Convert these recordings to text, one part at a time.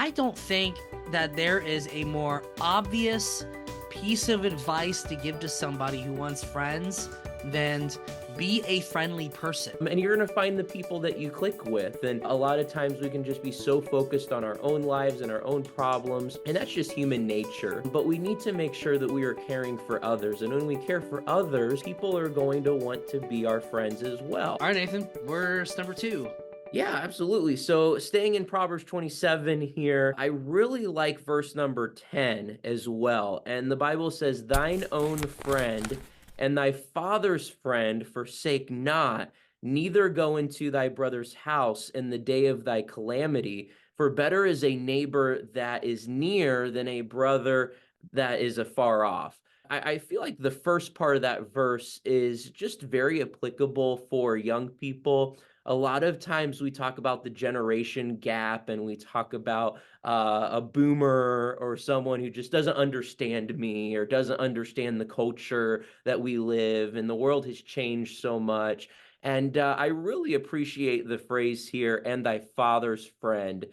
I don't think that there is a more obvious piece of advice to give to somebody who wants friends than be a friendly person. And you're going to find the people that you click with. And a lot of times we can just be so focused on our own lives and our own problems. And that's just human nature. But we need to make sure that we are caring for others. And when we care for others, people are going to want to be our friends as well. All right, Nathan, verse number 2. Yeah, absolutely. So staying in Proverbs 27 here, I really like verse number 10 as well. And the Bible says, thine own friend and thy father's friend forsake not, neither go into thy brother's house in the day of thy calamity. For better is a neighbor that is near than a brother that is afar off. I feel like the first part of that verse is just very applicable for young people. A lot of times we talk about the generation gap and we talk about a boomer or someone who just doesn't understand me or doesn't understand the culture that we live, and the world has changed so much. And I really appreciate the phrase here, and thy father's friend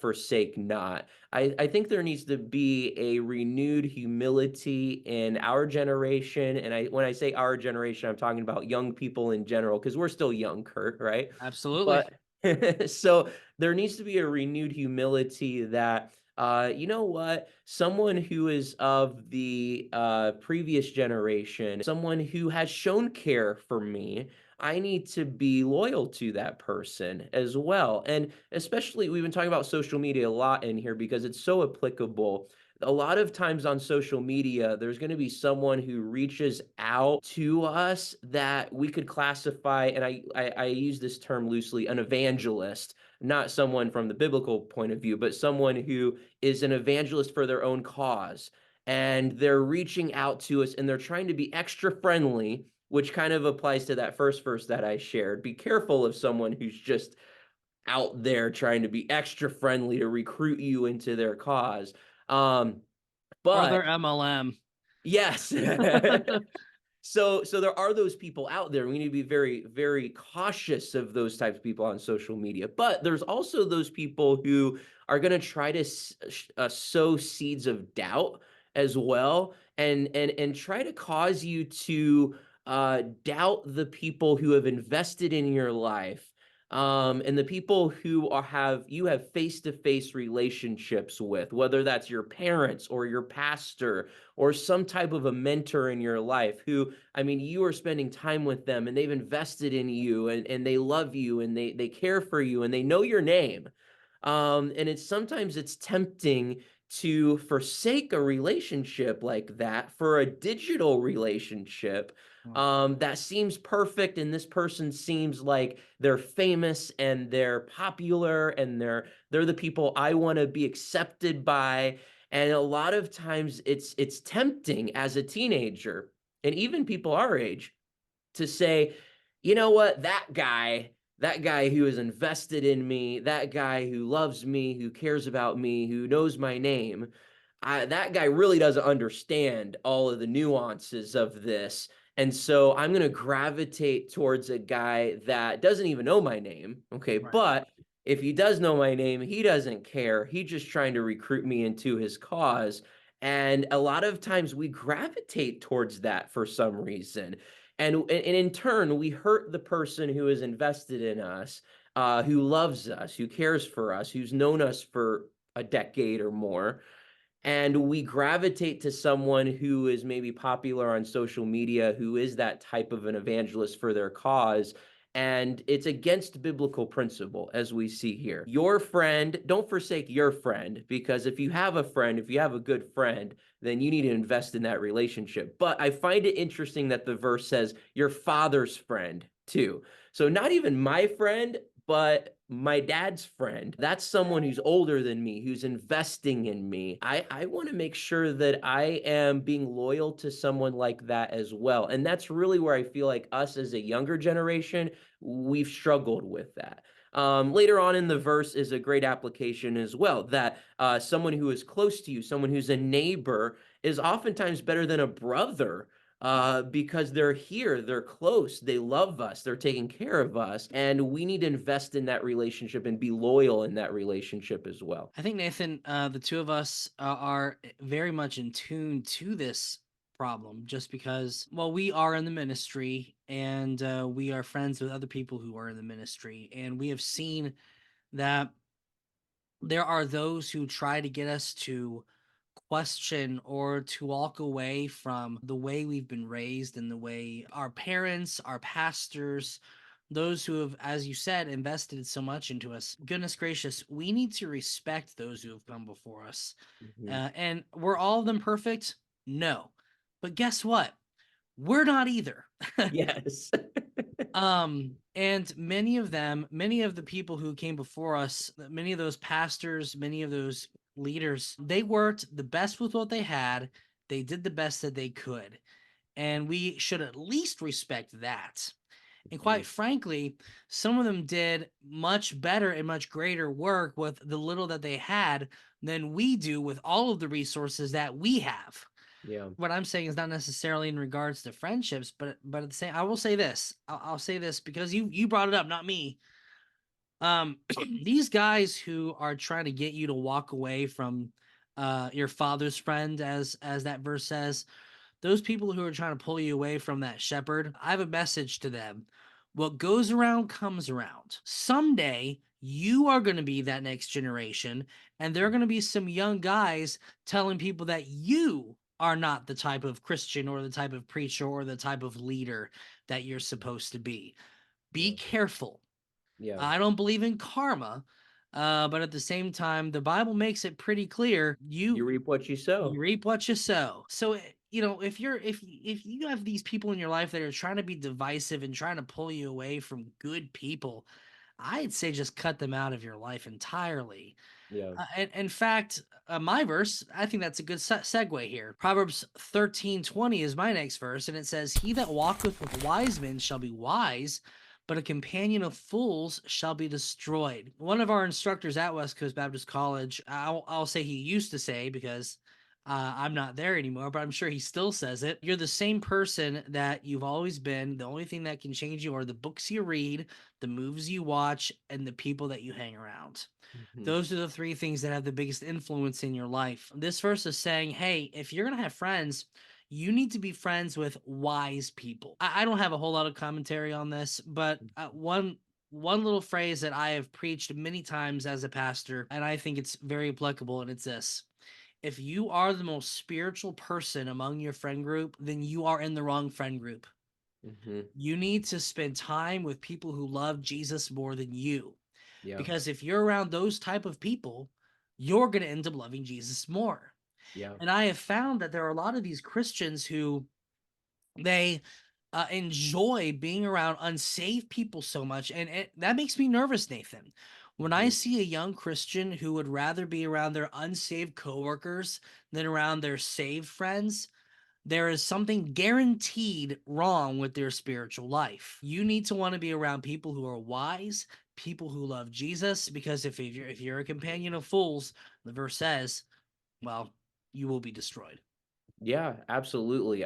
forsake not. I think there needs to be a renewed humility in our generation. And when I say our generation, I'm talking about young people in general, because we're still young, Kurt, right? Absolutely. But so there needs to be a renewed humility that, you know what, someone who is of the previous generation, someone who has shown care for me, I need to be loyal to that person as well. And especially, we've been talking about social media a lot in here because it's so applicable. A lot of times on social media, there's going to be someone who reaches out to us that we could classify, and I use this term loosely, an evangelist, not someone from the biblical point of view, but someone who is an evangelist for their own cause. And they're reaching out to us and they're trying to be extra friendly, which kind of applies to that first verse that I shared. Be careful of someone who's just out there trying to be extra friendly to recruit you into their cause. Um, Or their but MLM. yes. So there are those people out there. We need to be very, very cautious of those types of people on social media. But there's also those people who are going to try to sow seeds of doubt as well, and try to cause you to doubt the people who have invested in your life. And the people who you have face-to-face relationships with, whether that's your parents or your pastor or some type of a mentor in your life who, I mean, you are spending time with them and they've invested in you, and they love you and they care for you and they know your name. And sometimes it's tempting to forsake a relationship like that for a digital relationship that seems perfect, and this person seems like they're famous and they're popular and they're the people I want to be accepted by. And a lot of times it's tempting as a teenager, and even people our age, to say, you know what, that guy who is invested in me, that guy who loves me, who cares about me, who knows my name, that guy really doesn't understand all of the nuances of this. And so I'm going to gravitate towards a guy that doesn't even know my name. Okay. Right. But if he does know my name, he doesn't care. He's just trying to recruit me into his cause. And a lot of times we gravitate towards that for some reason. And in turn, we hurt the person who is invested in us, who loves us, who cares for us, who's known us for a decade or more. And we gravitate to someone who is maybe popular on social media, who is that type of an evangelist for their cause. And it's against biblical principle, as we see here. Your friend, don't forsake your friend, because if you have a friend, if you have a good friend, then you need to invest in that relationship. But I find it interesting that the verse says your father's friend too. So not even my friend, but my dad's friend. That's someone who's older than me, who's investing in me. I want to make sure that I am being loyal to someone like that as well. And that's really where I feel like us as a younger generation, we've struggled with that. Later on in the verse is a great application as well, that someone who is close to you, someone who's a neighbor, is oftentimes better than a brother because they're here, they're close, they love us, they're taking care of us, and we need to invest in that relationship and be loyal in that relationship as well. I think, Nathan, the two of us are very much in tune to this problem just because, well, we are in the ministry and we are friends with other people who are in the ministry. And we have seen that there are those who try to get us to question or to walk away from the way we've been raised and the way our parents, our pastors, those who have, as you said, invested so much into us. Goodness gracious, we need to respect those who have come before us. Mhm. And were all of them perfect? No. But guess what? We're not either. Yes. And many of them, many of the people who came before us, many of those pastors, many of those leaders, they worked the best with what they had. They did the best that they could. And we should at least respect that. And Mhm. quite frankly, some of them did much better and much greater work with the little that they had than we do with all of the resources that we have. Yeah. What I'm saying is not necessarily in regards to friendships, but at the same, I will say this. I'll say this because you brought it up, not me. These guys who are trying to get you to walk away from your father's friend, as that verse says, those people who are trying to pull you away from that shepherd, I have a message to them. What goes around comes around. Someday, you are going to be that next generation, and there are going to be some young guys telling people that you are not the type of Christian or the type of preacher or the type of leader that you're supposed to be. Be Yeah. careful. Yeah. I don't believe in karma, but at the same time, the Bible makes it pretty clear You reap what you you sow. reap what you sow. So, if you have these people in your life that are trying to be divisive and trying to pull you away from good people, I'd say just cut them out of your life entirely. Yeah. And in fact, my verse, I think that's a good segue here. Proverbs 13:20 is my next verse, and it says, "He that walketh with wise men shall be wise, but a companion of fools shall be destroyed." One of our instructors at West Coast Baptist College, I'll say he used to say, because I'm not there anymore, but I'm sure he still says it. You're the same person that you've always been. The only thing that can change you are the books you read, the movies you watch, and the people that you hang around. Mhm. Those are the three things that have the biggest influence in your life. This verse is saying, hey, if you're going to have friends, you need to be friends with wise people. I don't have a whole lot of commentary on this, but one little phrase that I have preached many times as a pastor, and I think it's very applicable, and it's this: if you are the most spiritual person among your friend group, then you are in the wrong friend group. Mhm. You need to spend time with people who love Jesus more than you, Yeah. because if you're around those type of people, you're going to end up loving Jesus more. Yeah. And I have found that there are a lot of these Christians who they enjoy being around unsaved people so much, and that makes me nervous, Nathan. When I Mhm. see a young Christian who would rather be around their unsaved coworkers than around their saved friends, there is something guaranteed wrong with their spiritual life. You need to want to be around people who are wise, people who love Jesus, because if you're a companion of fools, the verse says, well, you will be destroyed. Yeah, absolutely.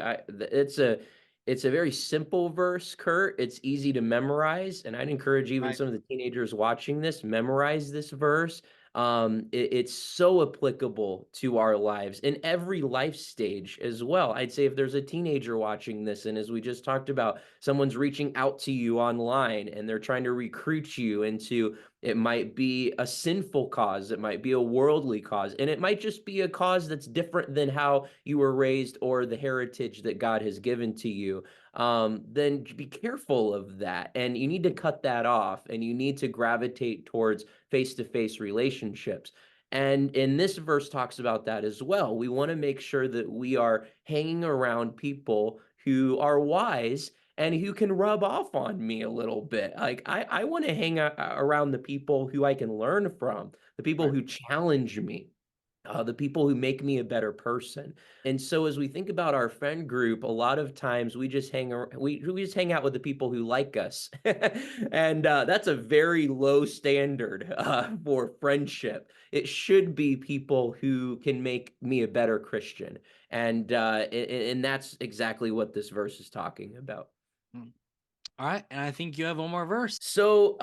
It's a very simple verse, Kurt. It's easy to memorize, and I'd encourage even Right. some of the teenagers watching this, memorize this verse. It's so applicable to our lives in every life stage as well. I'd say if there's a teenager watching this, and as we just talked about, someone's reaching out to you online and they're trying to recruit you into, it might be a sinful cause, it might be a worldly cause, and it might just be a cause that's different than how you were raised or the heritage that God has given to you. Then be careful of that. And you need to cut that off and you need to gravitate towards face to face relationships. And this verse talks about that as well. We want to make sure that we are hanging around people who are wise and who can rub off on me a little bit. Like I want to hang around the people who I can learn from, the people Right. who challenge me. the people who make me a better person. And so as we think about our friend group, a lot of times we just hang out with the people who like us. And that's a very low standard for friendship. It should be people who can make me a better Christian. And that's exactly what this verse is talking about. Mm. All right, and I think you have one more verse. So,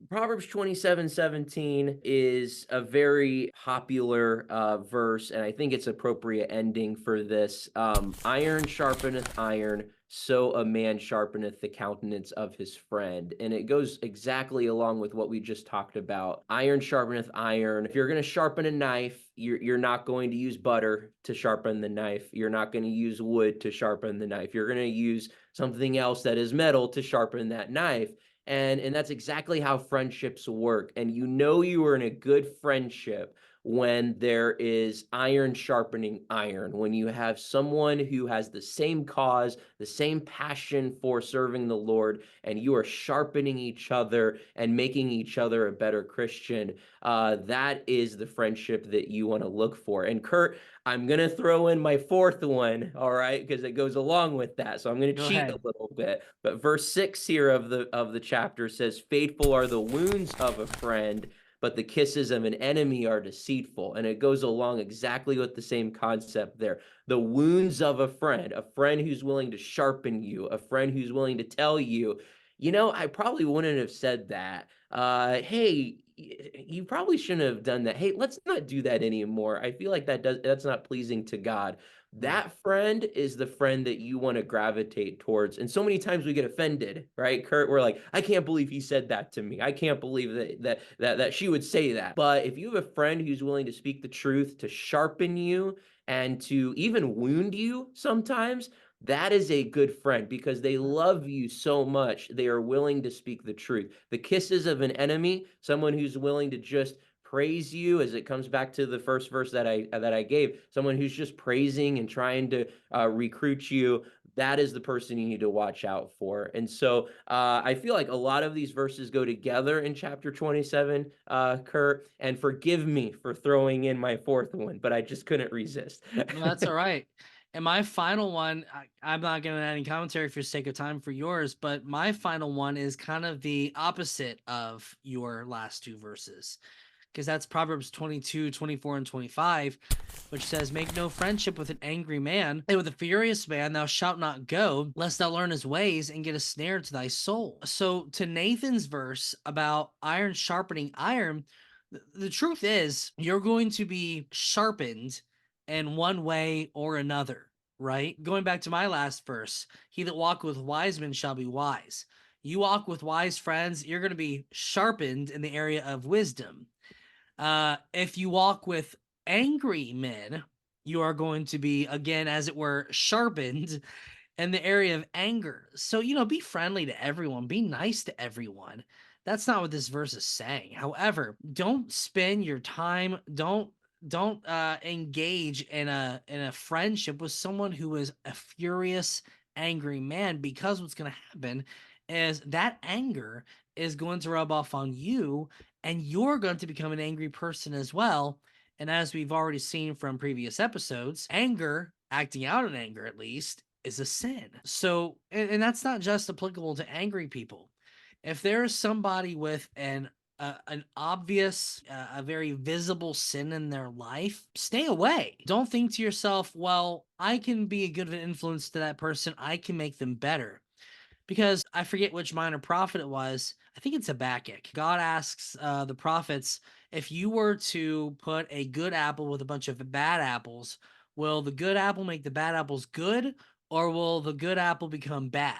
Proverbs 27:17 is a very popular verse, and I think it's appropriate ending for this. Iron sharpeneth iron, so a man sharpeneth the countenance of his friend. And it goes exactly along with what we just talked about. Iron sharpeneth iron. If you're going to sharpen a knife, you're not going to use butter to sharpen the knife. You're not going to use wood to sharpen the knife. You're going to use something else that is metal to sharpen that knife. And that's exactly how friendships work. And you know you are in a good friendship when there is iron sharpening iron, when you have someone who has the same cause, the same passion for serving the Lord, and you are sharpening each other and making each other a better Christian. That is the friendship that you want to look for. And Kurt, I'm going to throw in my fourth one, all right, because it goes along with that. So I'm going to Go cheat a ahead. little bit. But verse 6 here of the chapter says, "Faithful are the wounds of a friend, but the kisses of an enemy are deceitful." And it goes along exactly with the same concept there. The wounds of a friend who's willing to sharpen you, a friend who's willing to tell you, I probably wouldn't have said that. Hey, you probably shouldn't have done that. Hey, let's not do that anymore. I feel like that's not pleasing to God. Mm. That friend is the friend that you want to gravitate towards. And so many times we get offended, right? Kurt, we're like, I can't believe he said that to me. I can't believe that she would say that. But if you have a friend who's willing to speak the truth, to sharpen you, and to even wound you sometimes, that is a good friend because they love you so much. They are willing to speak the truth. The kisses of an enemy, someone who's willing to just praise you, as it comes back to the first verse that I gave, someone who's just praising and trying to recruit you, that is the person you need to watch out for. And so I feel like a lot of these verses go together in chapter 27, Kurt, and forgive me for throwing in my fourth one, but I just couldn't resist. No, that's all right. And my final one, I'm not going to add any commentary for sake of time for yours, but my final one is kind of the opposite of your last two verses, because that's Proverbs 22, 24, and 25, which says, "Make no friendship with an angry man, and with a furious man thou shalt not go, lest thou learn his ways and get a snare to thy soul." So, to Nathan's verse about iron sharpening iron, the truth is, you're going to be sharpened in one way or another, right? Going back to my last verse, he that walketh with wise men shall be wise. You walk with wise friends, you're going to be sharpened in the area of wisdom. If you walk with angry men, you are going to be, again, as it were, sharpened in the area of anger. So, be friendly to everyone, be nice to everyone. That's not what this verse is saying. However, don't spend your time, don't engage in a friendship with someone who is a furious, angry man, because what's going to happen is that anger is going to rub off on you, and you're going to become an angry person as well. And as we've already seen from previous episodes, anger, acting out in anger at least, is a sin. So, and that's not just applicable to angry people. If there is somebody with an obvious, a very visible sin in their life, stay away. Don't think to yourself, well, I can be a good influence to that person. I can make them better. Because I forget which minor prophet it was. I think it's Habakkuk. God asks the prophets, if you were to put a good apple with a bunch of bad apples, will the good apple make the bad apples good, or will the good apple become bad?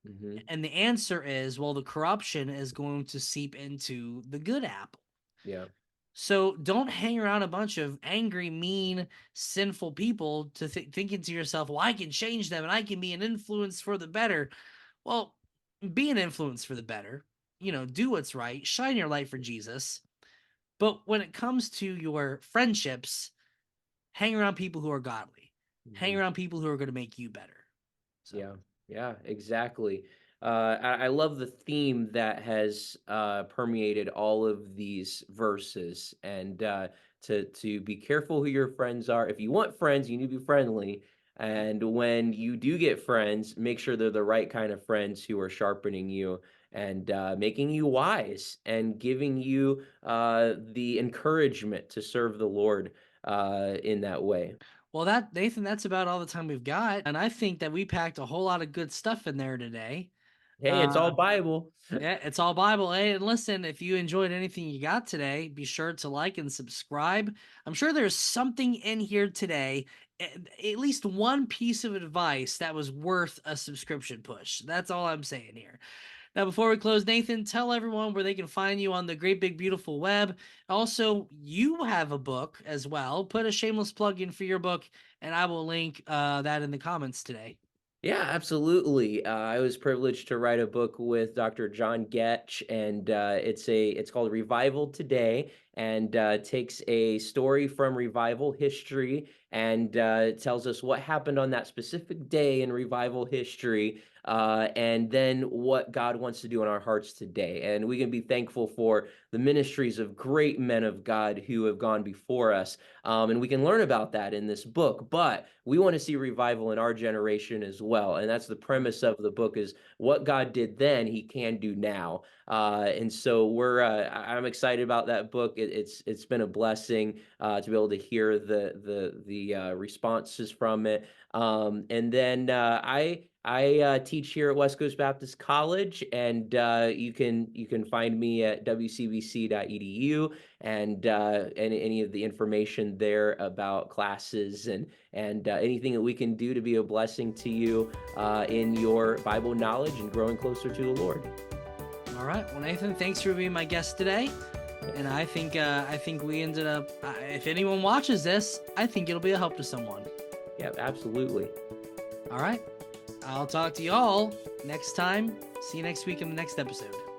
Hmm. And the answer is, well, the corruption is going to seep into the good apple. Yeah. So don't hang around a bunch of angry, mean, sinful people to thinking to yourself, well, I can change them and I can be an influence for the better. Well, be an influence for the better. Do what's right, shine your light for Jesus. But when it comes to your friendships, hang around people who are godly. Hang Mhm. around people who are going to make you better. So, Yeah, yeah, exactly. I love the theme that has permeated all of these verses, and to be careful who your friends are. If you want friends, you need to be friendly. And when you do get friends, make sure they're the right kind of friends who are sharpening you and making you wise and giving you the encouragement to serve the Lord in that way. Well, that Nathan, that's about all the time we've got, and I think that we packed a whole lot of good stuff in there today. Hey, it's all Uh, Bible. yeah, it's all Bible. Hey, and listen, if you enjoyed anything you got today, be sure to like and subscribe. I'm sure there's something in here today, at least one piece of advice that was worth a subscription push. That's all I'm saying here. Now, before we close, Nathan, tell everyone where they can find you on the great big beautiful web. Also, you have a book as well. Put a shameless plug in for your book, and I will link that in the comments today. Yeah, absolutely. I was privileged to write a book with Dr. John Getch, and it's called Revival Today, and takes a story from revival history and tells us what happened on that specific day in revival history, and then what God wants to do in our hearts today. And we can be thankful for the ministries of great men of God who have gone before us, and we can learn about that in this book. But we want to see revival in our generation as well, and that's the premise of the book: is what God did then, He can do now. And so I'm excited about that book. It's been a blessing to be able to hear the responses from it. And then I teach here at West Coast Baptist College, and you can find me at wcbc.edu, and any of the information there about classes and anything that we can do to be a blessing to you in your Bible knowledge and growing closer to the Lord. All right. Well, Nathan, thanks for being my guest today. And I think we ended up. If anyone watches this, I think it'll be a help to someone. Yeah, absolutely. All right. I'll talk to y'all next time. See you next week in the next episode.